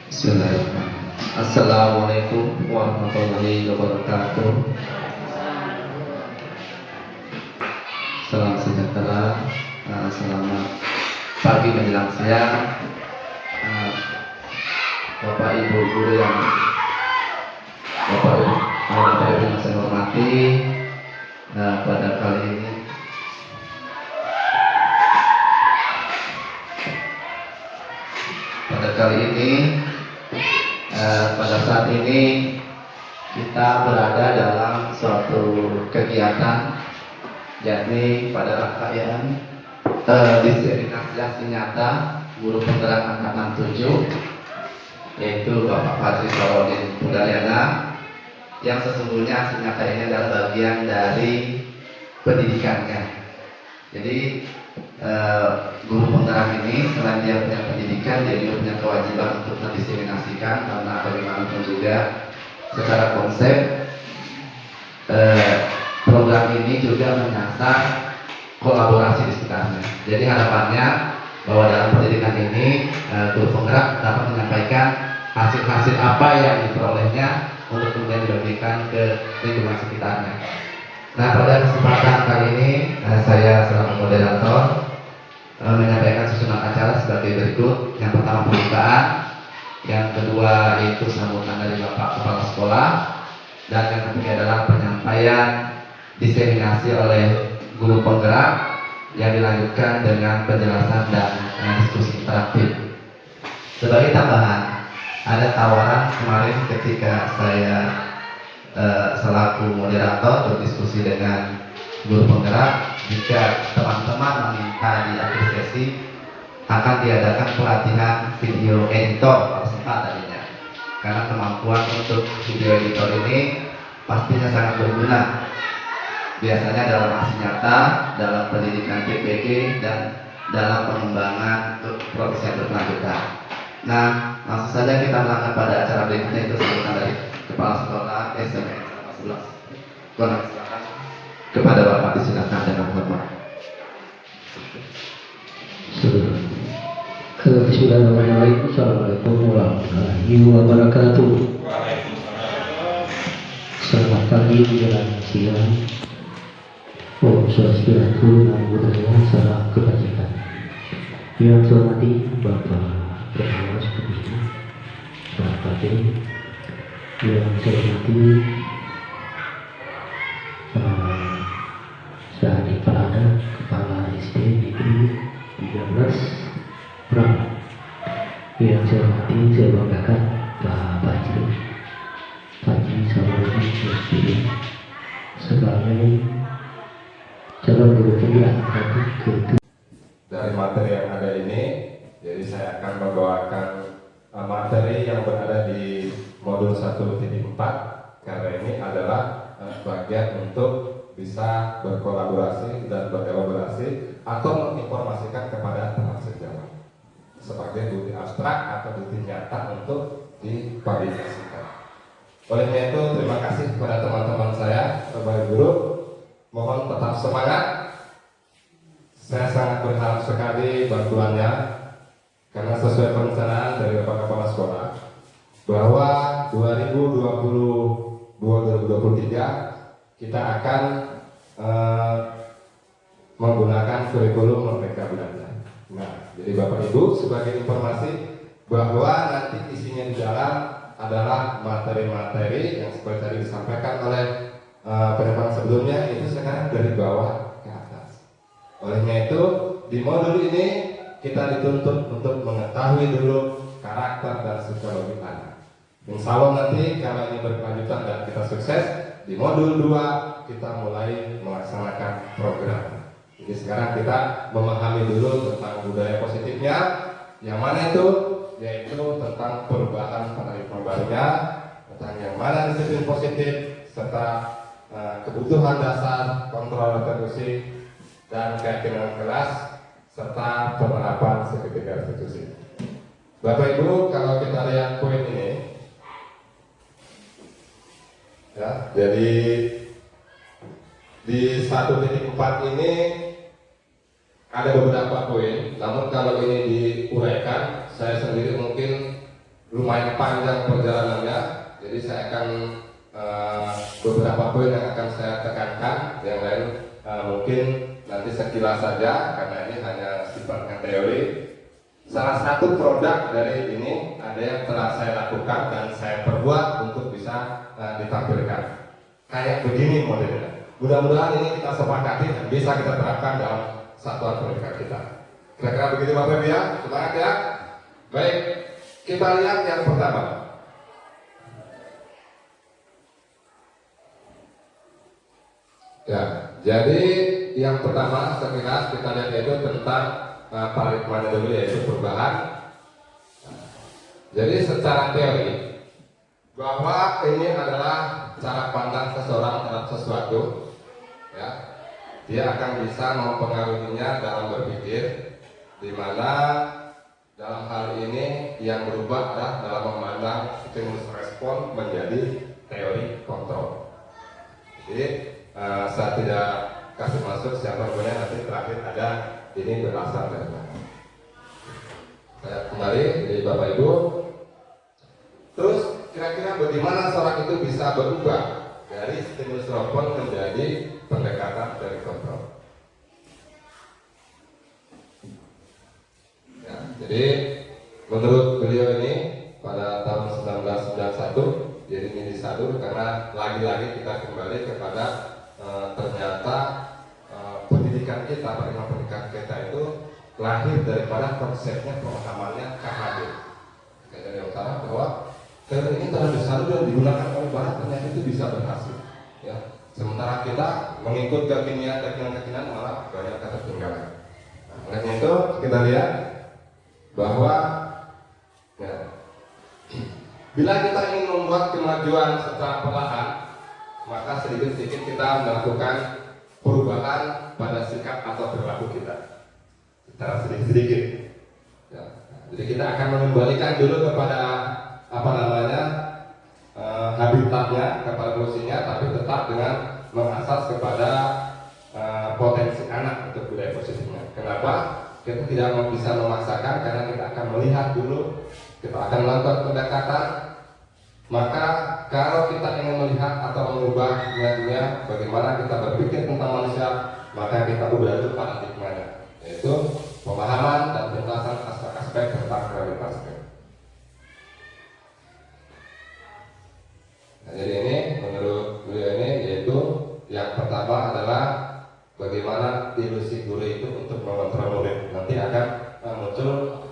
Bismillahirrahmanirrahim. Assalamualaikum warahmatullahi wabarakatuh. Salam sejahtera, selamat pagi menjelang siang, Bapak Ibu guru yang Bapak Ibu yang saya hormati. Pada kali ini pada saat ini kita berada dalam suatu kegiatan, yakni pada rangkaian diseminasi nyata guru penggerak angkatan 7, yaitu Bapak Fadri Salodin Pudalyana, yang sesungguhnya aksi nyata ini adalah bagian dari pendidikannya. Jadi guru penggerak ini selain dia punya pendidikan, dia juga punya kewajiban untuk mendiseminasikan, karena bagaimanapun juga secara konsep program ini juga menyasar kolaborasi di sekitarnya. Jadi harapannya bahwa dalam pendidikan ini guru penggerak dapat menyampaikan hasil-hasil apa yang diperolehnya untuk kemudian dibagikan ke lingkungan sekitarnya. Nah, pada kesempatan kali ini saya selaku moderator menyampaikan susunan acara sebagai berikut. Yang pertama pembukaan, yang kedua yaitu sambutan dari Bapak Kepala Sekolah, dan yang ketiga adalah penyampaian diseminasi oleh guru penggerak yang dilanjutkan dengan penjelasan dan diskusi interaktif. Sebagai tambahan, ada tawaran kemarin ketika saya selaku moderator berdiskusi dengan guru penggerak, jika teman-teman meminta di akhir sesi akan diadakan pelatihan video editor pada sempat tadinya, karena kemampuan untuk video editor ini pastinya sangat berguna, biasanya dalam aksi nyata, dalam pendidikan PPG, dan dalam pengembangan profesi yang berkelanjutan. Nah, langsung saja kita melangkah pada acara berikutnya, itu sambutan dari Kepala Sekolah SMN 11. Silakan kepada Bapak, disilakan dengan hormat. Bismillahirrahmanirrahim. Assalamualaikum warahmatullahi wabarakatuh. Selamat pagi menjelang siang. Om Swastiastu, Namo Buddhaya, salam kebajikan. Yang saya hormati Bapak Pengawas Pembina, Pak Fadil. Yang saya hormati Sadi Parada, Kepala SD Negeri 13 Pram. Yang saya hormati, saya banggakan Pak Haji Salodin Pudalyana sebagai calon guru penggerak ke-7. Dari materi yang ada ini, jadi saya akan membawakan materi yang berada di modul 1.4, karena ini adalah bagian untuk bisa berkolaborasi dan berelaborasi atau menginformasikan kepada teman sejawat sebagai bukti abstrak atau bukti nyata untuk dipublikasikan. Olehnya itu, terima kasih kepada teman-teman saya, Bapak Guru. Mohon tetap semangat. Saya sangat berharap sekali bantuannya, karena sesuai perencanaan dari Bapak Kepala Sekolah bahwa 2020-2023 kita akan menggunakan kurikulum Merdeka Belajar. Nah, jadi Bapak Ibu, sebagai informasi bahwa nanti isinya di dalam adalah materi-materi yang seperti tadi disampaikan oleh penyampaian sebelumnya, itu sekarang dari bawah ke atas. Olehnya itu, di modul ini kita dituntut untuk mengetahui dulu karakter dan psikologi anak. Insya Allah nanti kalau ini berkelanjutan dan kita sukses, di modul 2 kita mulai melaksanakan program. Jadi sekarang kita memahami dulu tentang budaya positifnya, yang mana itu, yaitu tentang perubahan paradigma barunya, tentang yang mana disiplin positif, serta kebutuhan dasar, kontrol retribusi, dan keyakinan kelas, serta penerapan segitiga restitusi. Bapak Ibu, kalau kita lihat poin ini, ya, jadi di 1.4 ini ada beberapa poin, namun kalau ini diuraikan, saya sendiri mungkin lumayan panjang perjalanannya, jadi saya akan beberapa poin yang akan saya tekankan, yang lain mungkin nanti sekilas saja karena ini hanya sifatnya teori. Salah satu produk dari ini ada yang telah saya lakukan dan saya perbuat untuk bisa ditampilkan. Kayak begini modelnya. Mudah-mudahan ini kita sepakati dan bisa kita terapkan dalam satuan pendidikan kita. Kira-kira begitu Bapak Ibu ya, semangat ya. Baik, kita lihat yang pertama. Ya, jadi yang pertama sekilas kita lihat itu tentang paradigma dulu, yaitu perubahan. Jadi secara teori bahwa ini adalah cara pandang seseorang terhadap sesuatu, ya, dia akan bisa mempengaruhinya dalam berpikir, di mana dalam hal ini yang berubah adalah dalam memandang stimulus respon menjadi teori kontrol. Jadi saya tidak kasih masuk siapa punya, nanti terakhir ada ini berasal dari mana. Saya kembali dari Bapak Ibu. Terus kira-kira bagaimana seorang itu bisa berubah dari stimulus respon menjadi pendekatan dari kontrol. Ya, jadi menurut beliau ini pada tahun 1991, jadi ini disadur karena lagi-lagi kita kembali kepada ternyata pendidikan kita, paradigma pendidikan kita itu lahir daripada konsepnya, pemahamannya KHD. Dari utara bahwa teori ini telah disadur dan digunakan oleh Barat, ternyata itu bisa berhasil. Ya. Sementara kita mengikut kekinian malah banyak ketertinggalan. Nah, oleh itu kita lihat bahwa ya, bila kita ingin membuat kemajuan secara perlahan, maka sedikit-sedikit kita melakukan perubahan pada sikap atau perilaku kita secara sedikit-sedikit. Ya. Jadi kita akan mengembalikan dulu kepada habitatnya, kepada fungsinya, tapi tetap dengan mengasas kepada potensi anak untuk budaya positifnya. Kenapa? Kita tidak bisa memaksakan karena kita akan melihat dulu, kita akan melakukan pendekatan. Maka kalau kita ingin melihat atau mengubah dunia, bagaimana kita berpikir tentang manusia, maka kita ubah dulu paradigmanya, yaitu pemahaman dan penjelasan aspek-aspek tentang realitas. Nah, jadi ini menurut beliau ini yaitu yang pertama adalah bagaimana ilusi guru itu untuk mengontrol murid. Nanti akan muncul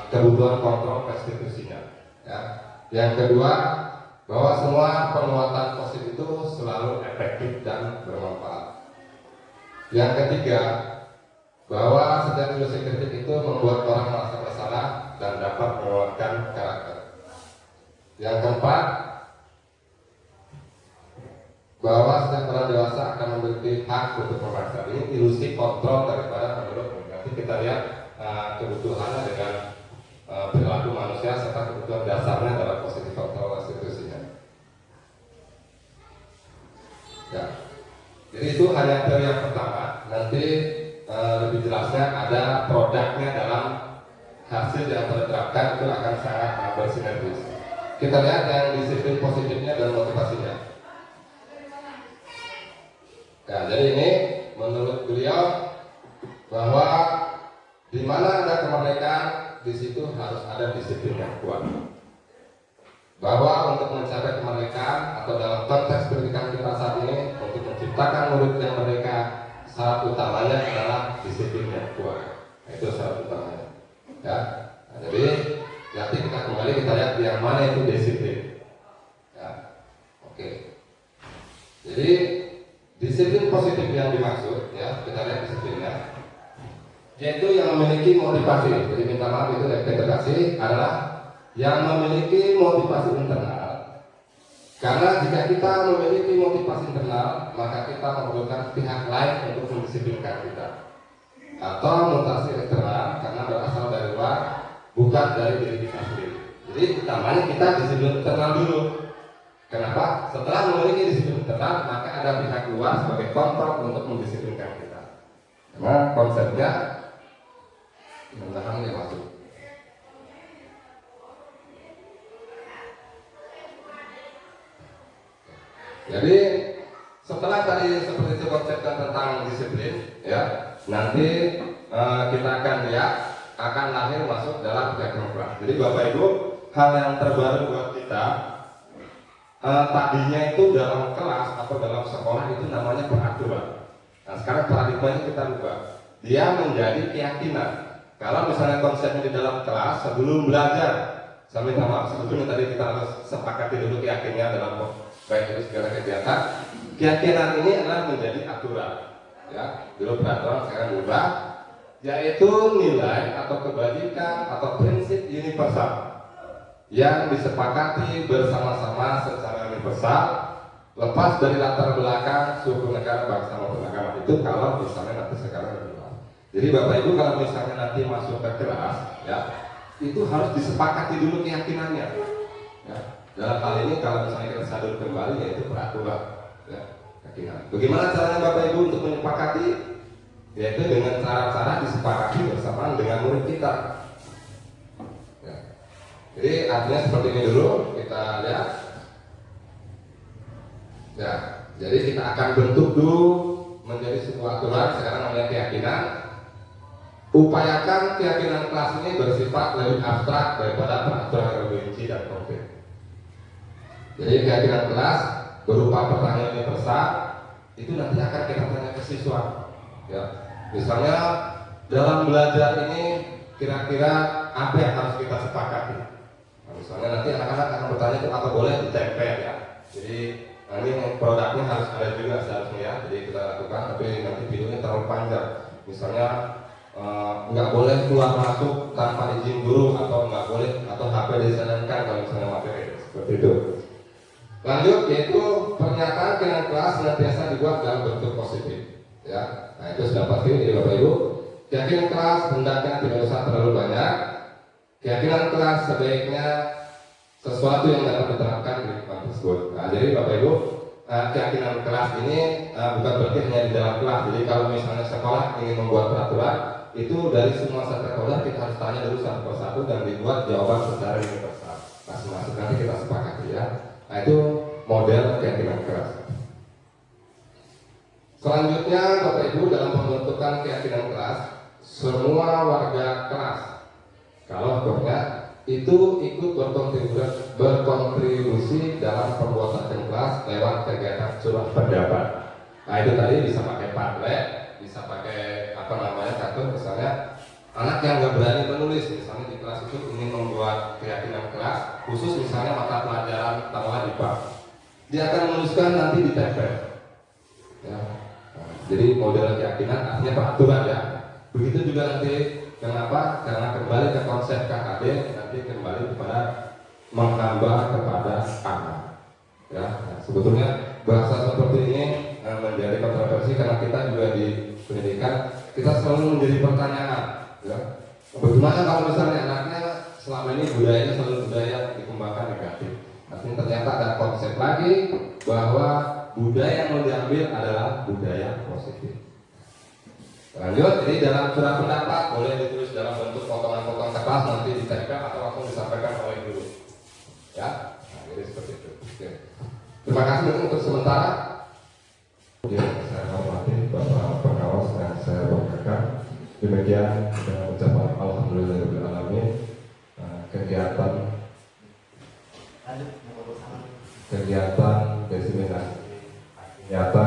kebutuhan kontrol restitusinya. Ya. Yang kedua, bahwa semua penguatan positif itu selalu efektif dan bermanfaat. Yang ketiga, bahwa setiap ilusi kritik itu membuat orang merasa bersalah dan dapat menguatkan karakter. Yang keempat, bahwa setiap orang dewasa akan memiliki hak untuk memaksa. Ini ilusi kontrol daripada menurut. Nanti kita lihat kebutuhannya dengan perilaku manusia serta kebutuhan dasarnya dalam positif kontrol restitusinya. Ya. Jadi itu hanya teori yang pertama. Nanti lebih jelasnya ada produknya dalam hasil yang terterapkan itu akan sangat bersinergis. Kita lihat yang disiplin positifnya dan motivasinya. Ya, jadi ini menurut beliau bahwa di mana ada kemerdekaan, di situ harus ada disiplin yang kuat. Bahwa untuk mencapai kemerdekaan atau dalam konteks pendidikan kita saat ini, untuk menciptakan murid yang merdeka, syarat utamanya adalah disiplin yang kuat. Itu syarat utamanya. Ya, nah, jadi nanti kita kembali kita lihat yang mana itu disiplin. Ya, oke. Jadi disiplin positif yang dimaksud, ya kita lihat disiplinnya, yaitu yang memiliki motivasi. Jadi minta maaf itu interpretasi adalah yang memiliki motivasi internal. Karena jika kita memiliki motivasi internal, maka kita memerlukan pihak lain untuk mendisiplinkan kita. Atau motivasi eksternal karena berasal dari luar, bukan dari diri kita sendiri. Jadi utamanya kita disiplin internal dulu. Kenapa? Setelah memiliki disiplin internal, maka ada pihak luar sebagai kontrol untuk mendisiplinkan kita. Karena konsepnya mudah-mudahan ya masuk. Jadi setelah tadi seperti saya konsepkan tentang disiplin, ya, nanti kita akan lihat akan lahir masuk dalam kegiatan kelas. Jadi Bapak Ibu, hal yang terbaru buat kita tadinya itu dalam kelas atau dalam sekolah itu namanya peraturan. Nah sekarang paradigmanya kita rubah. Dia menjadi keyakinan. Kalau misalnya konsepnya di dalam kelas sebelum belajar, saya minta maaf sebetulnya tadi kita harus sepakati dulu keyakinan dalam baik itu segala kegiatan. Keyakinan ini adalah menjadi aturan. Ya, dulu peraturan sekarang berubah, yaitu nilai atau kebajikan atau prinsip universal yang disepakati bersama-sama secara universal, lepas dari latar belakang suku negara bangsa maupun agama. Itu kalau misalnya nanti sekarang berubah. Jadi Bapak Ibu kalau misalnya nanti masuk ke kelas, ya, itu harus disepakati dulu keyakinannya. Ya. Dalam hal ini kalau misalnya kita sadar kembali yaitu peraturan. Ya, keyakinan. Bagaimana caranya Bapak Ibu untuk menyepakati? Yaitu dengan cara-cara disepakati bersamaan dengan murid kita. Ya. Jadi artinya seperti ini dulu kita lihat. Ya, jadi kita akan bentuk dulu menjadi sebuah aturan sekarang namanya keyakinan. Upayakan keyakinan kelas ini bersifat lebih abstrak daripada peraturan yang lebih rinci dan konkret. Jadi keyakinan kelas berupa pertanyaan universal itu nanti akan kita tanya ke siswa. Ya, misalnya dalam belajar ini kira-kira apa yang harus kita sepakati? Nah, misalnya nanti anak-anak akan bertanya itu apa boleh ditempel ya. Jadi ini produknya harus ada juga seharusnya ya. Jadi kita lakukan, tapi nanti videonya terlalu panjang. Misalnya nggak boleh keluar masuk tanpa izin guru atau nggak boleh atau HP disenangkan kalau misalnya materi seperti itu. Lanjut yaitu pernyataan keyakinan kelas senantiasa dibuat dalam bentuk positif. Ya, nah itu sudah pasti jadi Bapak Ibu. Keyakinan kelas hendaknya tidak usah terlalu banyak. Keyakinan kelas sebaiknya sesuatu yang dapat diterapkan di lingkungan tersebut. Nah, jadi Bapak Ibu, keyakinan kelas ini bukan berarti hanya di dalam kelas. Jadi kalau misalnya sekolah ingin membuat peraturan, itu dari semua stakeholder kita harus tanya dulu satu persatu dan dibuat jawaban secara universal. Masing-masing nanti kita sepakati ya. Nah itu model keyakinan keras. Selanjutnya Bapak Ibu dalam pembentukan keyakinan keras, semua warga kelas kalau pokoknya itu ikut berkontribusi dalam pembuatan kelas lewat kegiatan surat pendapat. Nah itu tadi bisa pakai Padlet, bisa pakai apa namanya kartu misalnya. Anak yang nggak berani menulis, misalnya di kelas itu ingin membuat keyakinan kelas, khusus misalnya mata pelajaran tamuan IPA, dia akan menuliskan nanti di tempel. Ya. Nah, jadi model keyakinan artinya peraturan ya. Begitu juga nanti kenapa? Karena kembali ke konsep KKD, nanti kembali kepada menghamba kepada anak. Ya, nah, sebetulnya bahasa seperti ini menjadi kontroversi karena kita juga di pendidikan kita selalu menjadi pertanyaan. Ya. Bagaimana kalau misalnya anaknya selama ini budayanya selalu budaya dikembangkan negatif. Tapi ternyata ada konsep lagi bahwa budaya yang mau diambil adalah budaya positif. Lanjut, jadi dalam surat pendapat boleh ditulis dalam bentuk potongan-potongan kertas nanti ditempel atau langsung disampaikan oleh guru. Ya, nah, jadi seperti itu. Oke. Terima kasih untuk sementara. Ya, saya hormati Bapak Pengawas dan saya banggakan. Demikian dengan ucapan alhamdulillahirobbilalamin kegiatan diseminasi nyata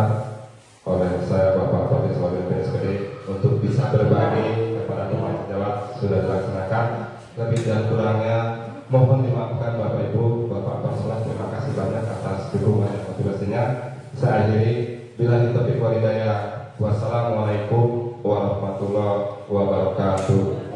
oleh saya Bapak Profesor Wadir PSPD untuk bisa berbagi kepada teman sejawat sudah dilaksanakan. Lebih dan kurangnya mohon dimaafkan Bapak Ibu, Bapak Paslon. Terima kasih banyak atas dukungan dan motivasinya. Saya akhiri bila taufiq wal hidayah. Wassalamualaikum warahmatullahi wabarakatuh.